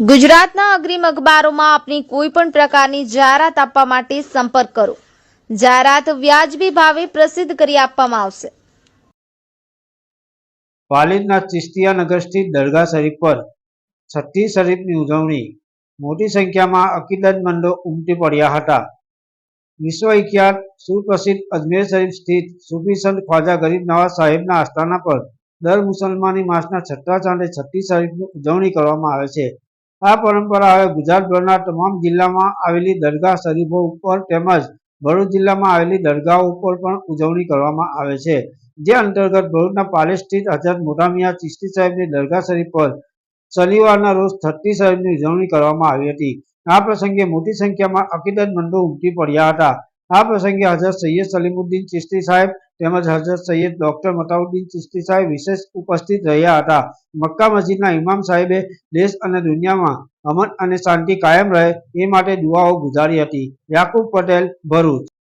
ગુજરાતના અગ્રીમ અખબારોમાં આપની કોઈ પણ પ્રકારની જાહેરાત આપવા માટે સંપર્ક કરો। જાહેરાત વ્યાજબી ભાવે પ્રસિદ્ધ કરી આપવામાં આવશે। પાલીના ચિશ્તિયા નગર સ્થિત દરગાહ શરીફ પર છઠ્ઠી શરીફની ઉજવણી મોટી સંખ્યામાં અકીદતમંદો ઉમટી પડ્યા હતા। વિશ્વવિખ્યાત સુપ્રસિદ્ધ અજમેર શરીફ સ્થિત સૂફી સંત ખ્વાજા ગરીબ નવાઝ સાહેબના આસ્થાના પર દર મુસલમાની માસના છઠ્ઠા ચાંદે છઠ્ઠી શરીફની ઉજવણી કરવામાં આવે છે। આ પરંપરા હવે ગુજરાતભરના તમામ જિલ્લામાં આવેલી દરગાહ શરીફો ઉપર તેમજ ભરૂચ જિલ્લામાં આવેલી દરગાહો ઉપર પણ ઉજવણી કરવામાં આવે છે। જે અંતર્ગત ભરૂચના પાલી સ્થિત હજરત મોટા મિયાં ચિશ્તી સાહેબની દરગાહ શરીફ પર શનિવારના રોજ છઠ્ઠી શરીફની ઉજવણી કરવામાં આવી હતી। આ પ્રસંગે મોટી સંખ્યામાં અકીદતમંદો ઉમટી પડ્યા હતા। આ પ્રસંગે હજરત સૈયદ સલીમુદ્દીન ચિશ્તી સાહેબ તેમજ હજરત સૈયદ ડોક્ટર મતાઉદ્દીન ચિશ્તી સાહેબ વિશેષ ઉપસ્થિત રહ્યા હતા। મક્કા મસ્જિદના ઇમામ સાહેબે દેશ અને દુનિયામાં અમન અને શાંતિ કાયમ રહે એ માટે દુઆઓ ગુજારી હતી। યાકુબ પટેલ, ભરૂચ।